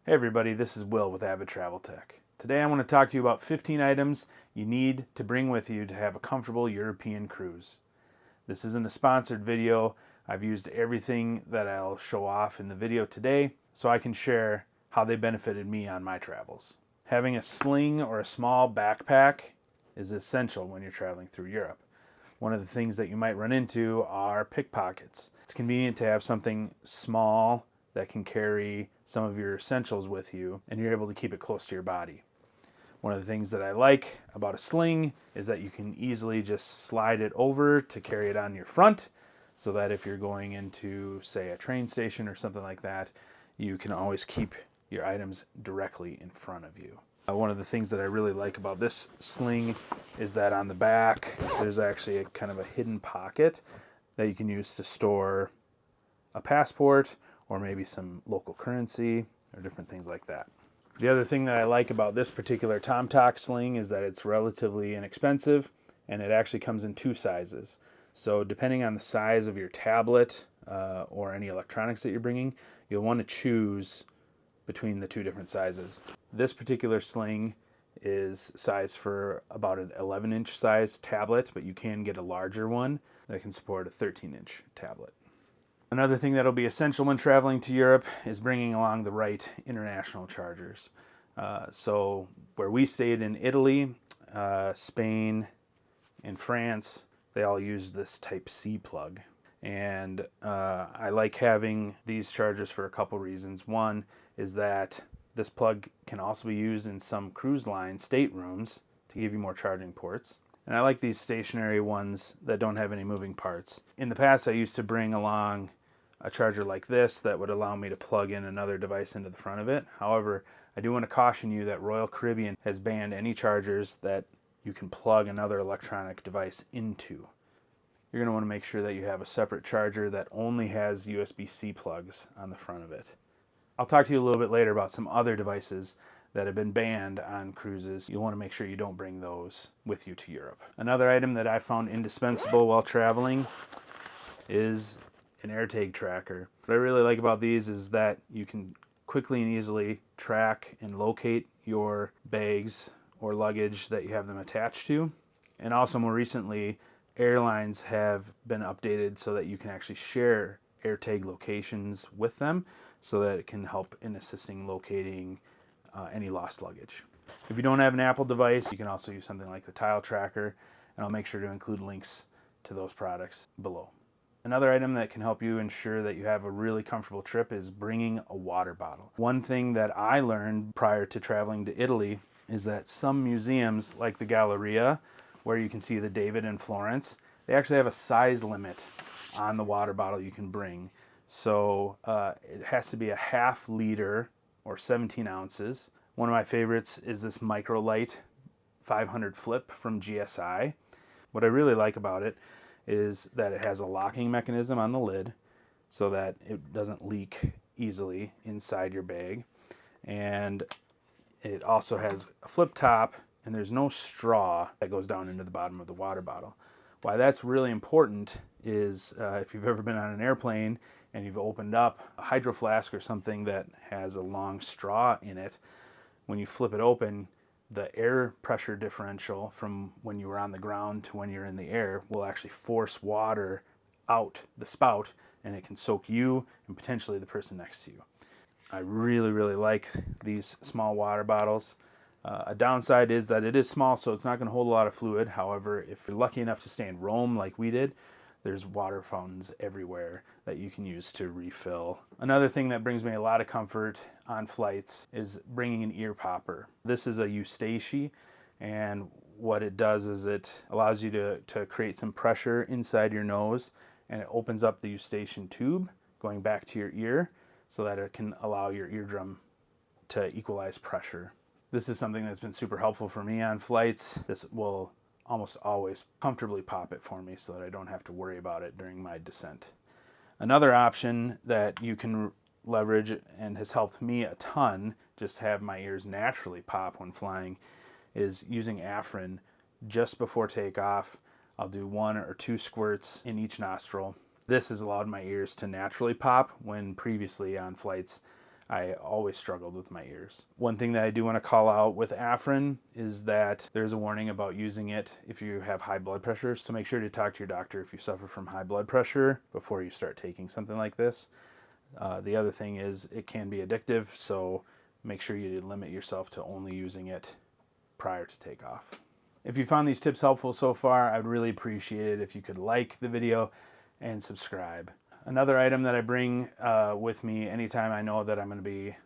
Hey everybody, this is Will with Avid Travel Tech. Today I want to talk to you about 15 items you need to bring with you to have a comfortable European cruise. This isn't a sponsored video. I've used everything that I'll show off in the video today so I can share how they benefited me on my travels. Having a sling or a small backpack is essential when you're traveling through Europe. One of the things that you might run into are pickpockets. It's convenient to have something small that can carry some of your essentials with you, and you're able to keep it close to your body. One of the things that I like about a sling is that you can easily just slide it over to carry it on your front, so that if you're going into, say, a train station or something like that, you can always keep your items directly in front of you. One of the things that I really like about this sling is that on the back, there's actually a kind of a hidden pocket that you can use to store a passport or maybe some local currency or different things like that. The other thing that I like about this particular TomTok sling is that it's relatively inexpensive, and it actually comes in two sizes. So depending on the size of your tablet or any electronics that you're bringing, you'll want to choose between the two different sizes. This particular sling is sized for about an 11-inch size tablet, but you can get a larger one that can support a 13-inch tablet. Another thing that'll be essential when traveling to Europe is bringing along the right international chargers. So where we stayed in Italy, Spain, and France, they all use this Type-C plug. And I like having these chargers for a couple reasons. One is that this plug can also be used in some cruise line staterooms to give you more charging ports. And I like these stationary ones that don't have any moving parts. In the past, I used to bring along a charger like this that would allow me to plug in another device into the front of it. However, I do want to caution you that Royal Caribbean has banned any chargers that you can plug another electronic device into. You're going to want to make sure that you have a separate charger that only has USB-C plugs on the front of it. I'll talk to you a little bit later about some other devices that have been banned on cruises. You'll want to make sure you don't bring those with you to Europe. Another item that I found indispensable while traveling is an AirTag tracker. What I really like about these is that you can quickly and easily track and locate your bags or luggage that you have them attached to. And also more recently, airlines have been updated so that you can actually share AirTag locations with them so that it can help in assisting locating any lost luggage. If you don't have an Apple device, you can also use something like the Tile Tracker, and I'll make sure to include links to those products below. Another item that can help you ensure that you have a really comfortable trip is bringing a water bottle. One thing that I learned prior to traveling to Italy is that some museums, like the Galleria, where you can see the David in Florence, they actually have a size limit on the water bottle you can bring. So it has to be a half liter or 17 ounces. One of my favorites is this Microlite 500 Flip from GSI. What I really like about it is that it has a locking mechanism on the lid so that it doesn't leak easily inside your bag. And it also has a flip top, and there's no straw that goes down into the bottom of the water bottle. Why that's really important is if you've ever been on an airplane and you've opened up a hydro flask or something that has a long straw in it, when you flip it open, the air pressure differential from when you were on the ground to when you're in the air will actually force water out the spout, and it can soak you and potentially the person next to you. I really, really like these small water bottles. A downside is that it is small, so it's not going to hold a lot of fluid. However, if you're lucky enough to stay in Rome like we did, there's water fountains everywhere that you can use to refill. Another thing that brings me a lot of comfort on flights is bringing an ear popper. This is a Eustache, and what it does is it allows you to create some pressure inside your nose, and it opens up the eustachian tube going back to your ear so that it can allow your eardrum to equalize pressure. This is something that's been super helpful for me on flights. This will almost always comfortably pop it for me so that I don't have to worry about it during my descent. Another option that you can leverage and has helped me a ton, just have my ears naturally pop when flying, is using Afrin just before takeoff. I'll do 1 or 2 squirts in each nostril. This has allowed my ears to naturally pop when previously on flights I always struggled with my ears. One thing that I do want to call out with Afrin is that there's a warning about using it if you have high blood pressure, so make sure to talk to your doctor if you suffer from high blood pressure before you start taking something like this. The other thing is it can be addictive, so make sure you limit yourself to only using it prior to takeoff. If you found these tips helpful so far, I'd really appreciate it if you could like the video and subscribe. Another item that I bring with me anytime I know that I'm going to be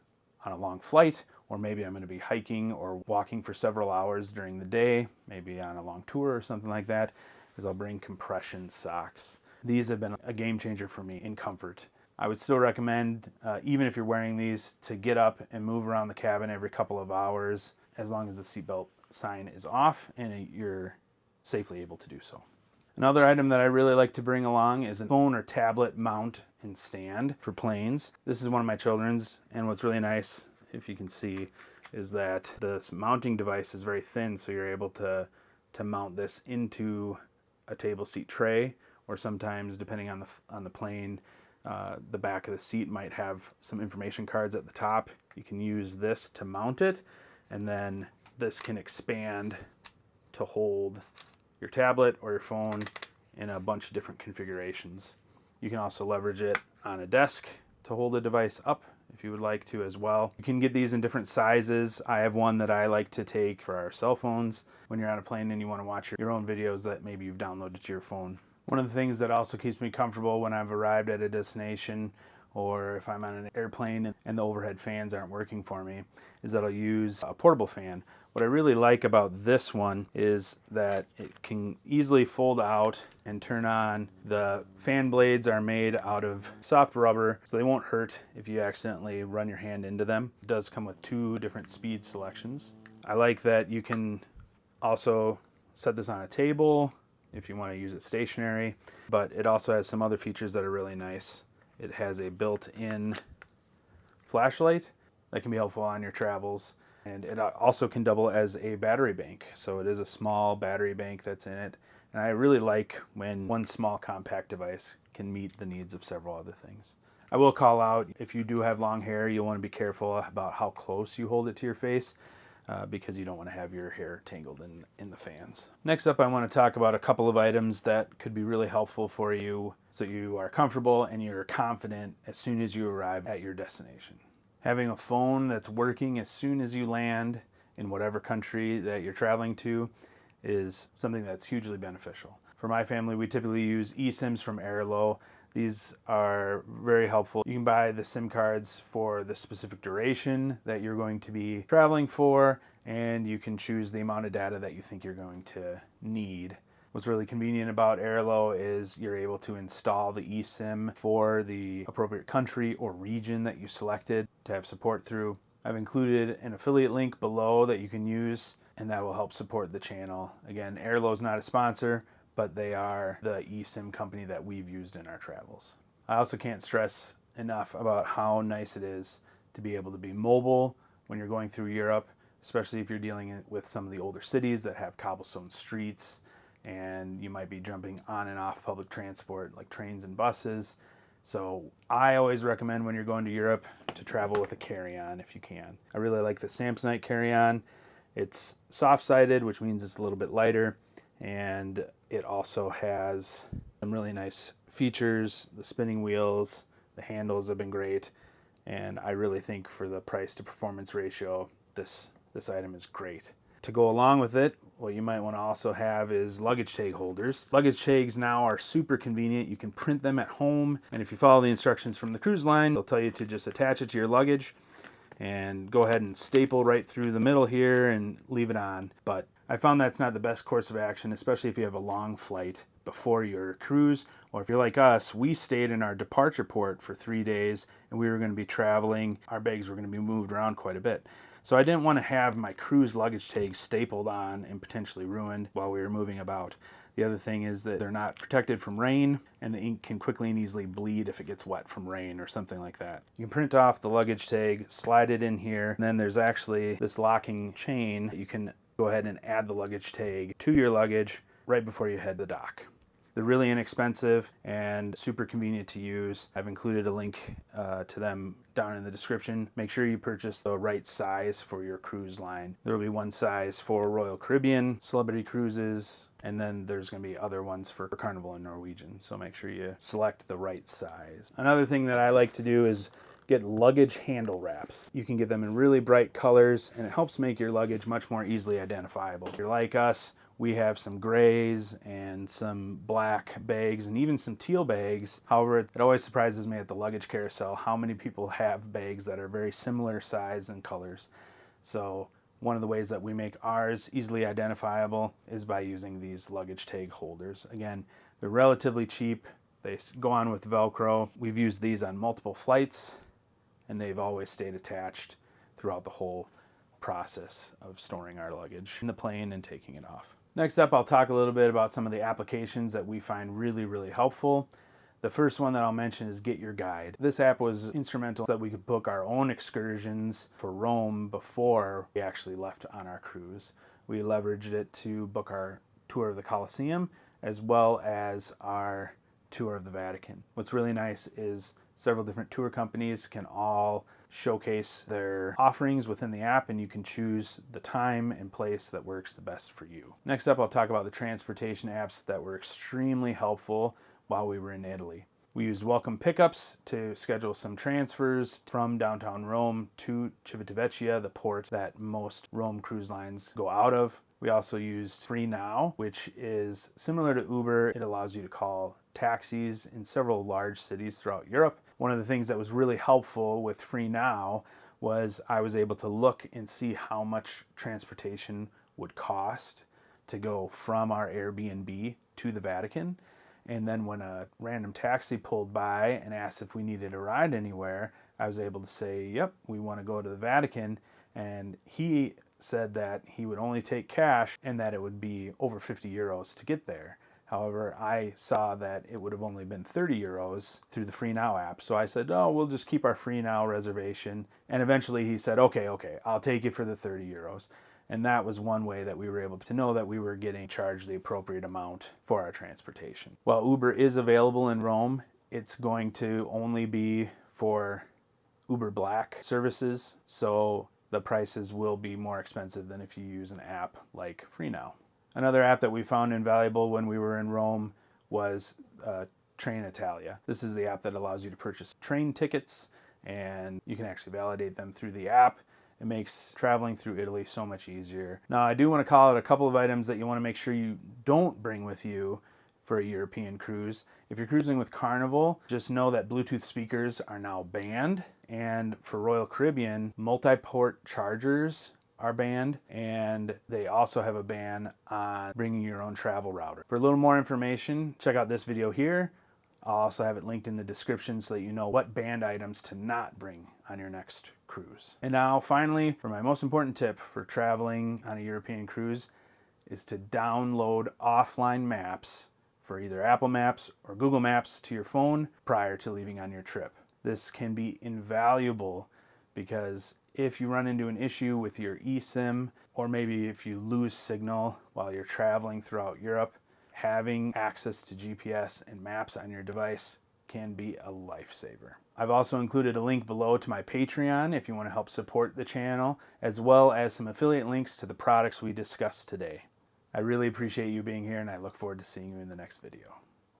on a long flight, or maybe I'm going to be hiking or walking for several hours during the day, maybe on a long tour or something like that, is I'll bring compression socks. These have been a game changer for me in comfort. I would still recommend, even if you're wearing these, to get up and move around the cabin every couple of hours, as long as the seatbelt sign is off and you're safely able to do so. Another item that I really like to bring along is a phone or tablet mount and stand for planes. This is one of my children's, and what's really nice, if you can see, is that this mounting device is very thin, so you're able to mount this into a table seat tray, or sometimes, depending on the plane, the back of the seat might have some information cards at the top. You can use this to mount it, and then this can expand to hold your tablet or your phone in a bunch of different configurations. You can also leverage it on a desk to hold the device up if you would like to as well. You can get these in different sizes. I have one that I like to take for our cell phones when you're on a plane and you want to watch your own videos that maybe you've downloaded to your phone. One of the things that also keeps me comfortable when I've arrived at a destination, or if I'm on an airplane and the overhead fans aren't working for me, is that I'll use a portable fan. What I really like about this one is that it can easily fold out and turn on. The fan blades are made out of soft rubber, so they won't hurt if you accidentally run your hand into them. It does come with 2 different speed selections. I like that you can also set this on a table if you want to use it stationary, but it also has some other features that are really nice. It has a built-in flashlight that can be helpful on your travels, and it also can double as a battery bank. So it is a small battery bank that's in it, and I really like when one small compact device can meet the needs of several other things. I will call out, if you do have long hair, you'll want to be careful about how close you hold it to your face, because you don't want to have your hair tangled in the fans. Next up, I want to talk about a couple of items that could be really helpful for you so you are comfortable and you're confident as soon as you arrive at your destination. Having a phone that's working as soon as you land in whatever country that you're traveling to is something that's hugely beneficial. For my family, we typically use eSIMs from Airlo. These are very helpful. You can buy the SIM cards for the specific duration that you're going to be traveling for, and you can choose the amount of data that you think you're going to need. What's really convenient about Airlo is you're able to install the eSIM for the appropriate country or region that you selected to have support through. I've included an affiliate link below that you can use, and that will help support the channel. Again, Airlo is not a sponsor, but they are the eSIM company that we've used in our travels. I also can't stress enough about how nice it is to be able to be mobile when you're going through Europe, especially if you're dealing with some of the older cities that have cobblestone streets, and you might be jumping on and off public transport like trains and buses. So I always recommend when you're going to Europe to travel with a carry-on if you can. I really like the Samsonite carry-on. It's soft-sided, which means it's a little bit lighter, and it also has some really nice features. The spinning wheels, the handles have been great, and I really think for the price to performance ratio, this item is great. To go along with it, what you might want to also have is luggage tag holders. Luggage tags now are super convenient. You can print them at home, and if you follow the instructions from the cruise line, they'll tell you to just attach it to your luggage and go ahead and staple right through the middle here and leave it on. But I found that's not the best course of action, especially if you have a long flight before your cruise, or if you're like us, we stayed in our departure port for 3 days and we were going to be traveling. Our bags were going to be moved around quite a bit. So I didn't want to have my cruise luggage tags stapled on and potentially ruined while we were moving about. The other thing is that they're not protected from rain, and the ink can quickly and easily bleed if it gets wet from rain or something like that. You can print off the luggage tag, slide it in here, and then there's actually this locking chain. You can go ahead and add the luggage tag to your luggage right before you head to the dock. They're really inexpensive and super convenient to use. I've included a link to them down in the description. Make sure you purchase the right size for your cruise line. There will be one size for Royal Caribbean, Celebrity Cruises, and then there's going to be other ones for Carnival and Norwegian. So make sure you select the right size. Another thing that I like to do is get luggage handle wraps. You can get them in really bright colors, and it helps make your luggage much more easily identifiable. If you're like us, we have some grays and some black bags and even some teal bags. However, it always surprises me at the luggage carousel how many people have bags that are very similar size and colors. So one of the ways that we make ours easily identifiable is by using these luggage tag holders. Again, they're relatively cheap. They go on with Velcro. We've used these on multiple flights, and they've always stayed attached throughout the whole process of storing our luggage in the plane and taking it off. Next up, I'll talk a little bit about some of the applications that we find really helpful. The first one that I'll mention is Get Your Guide. This app was instrumental so that we could book our own excursions for Rome before we actually left on our cruise. We leveraged it to book our tour of the Colosseum as well as our tour of the Vatican. What's really nice is several different tour companies can all showcase their offerings within the app, and you can choose the time and place that works the best for you. Next up, I'll talk about the transportation apps that were extremely helpful while we were in Italy. We used Welcome Pickups to schedule some transfers from downtown Rome to Civitavecchia, the port that most Rome cruise lines go out of. We also used Free Now, which is similar to Uber. It allows you to call taxis in several large cities throughout Europe. One of the things that was really helpful with Free Now was I was able to look and see how much transportation would cost to go from our Airbnb to the Vatican. And then when a random taxi pulled by and asked if we needed a ride anywhere, I was able to say, yep, we want to go to the Vatican. And he said that he would only take cash and that it would be over 50 euros to get there. However, I saw that it would have only been 30 euros through the Free Now app. So I said, oh, we'll just keep our Free Now reservation. And eventually he said, okay, I'll take you for the 30 euros. And that was one way that we were able to know that we were getting charged the appropriate amount for our transportation. While Uber is available in Rome, it's going to only be for Uber Black services. So the prices will be more expensive than if you use an app like Free Now. Another app that we found invaluable when we were in Rome was Italia. This is the app that allows you to purchase train tickets, and you can actually validate them through the app. It makes traveling through Italy so much easier. Now, I do want to call out a couple of items that you want to make sure you don't bring with you for a European cruise. If you're cruising with Carnival, just know that Bluetooth speakers are now banned. And for Royal Caribbean, multi-port chargers are banned, and they also have a ban on bringing your own travel router. For a little more information, check out this video here. I'll also have it linked in the description so that you know what banned items to not bring on your next cruise. And now finally, for my most important tip for traveling on a European cruise is to download offline maps for either Apple Maps or Google Maps to your phone prior to leaving on your trip. This can be invaluable because if you run into an issue with your eSIM, or maybe if you lose signal while you're traveling throughout Europe, having access to GPS and maps on your device can be a lifesaver. I've also included a link below to my Patreon if you want to help support the channel, as well as some affiliate links to the products we discussed today. I really appreciate you being here, and I look forward to seeing you in the next video.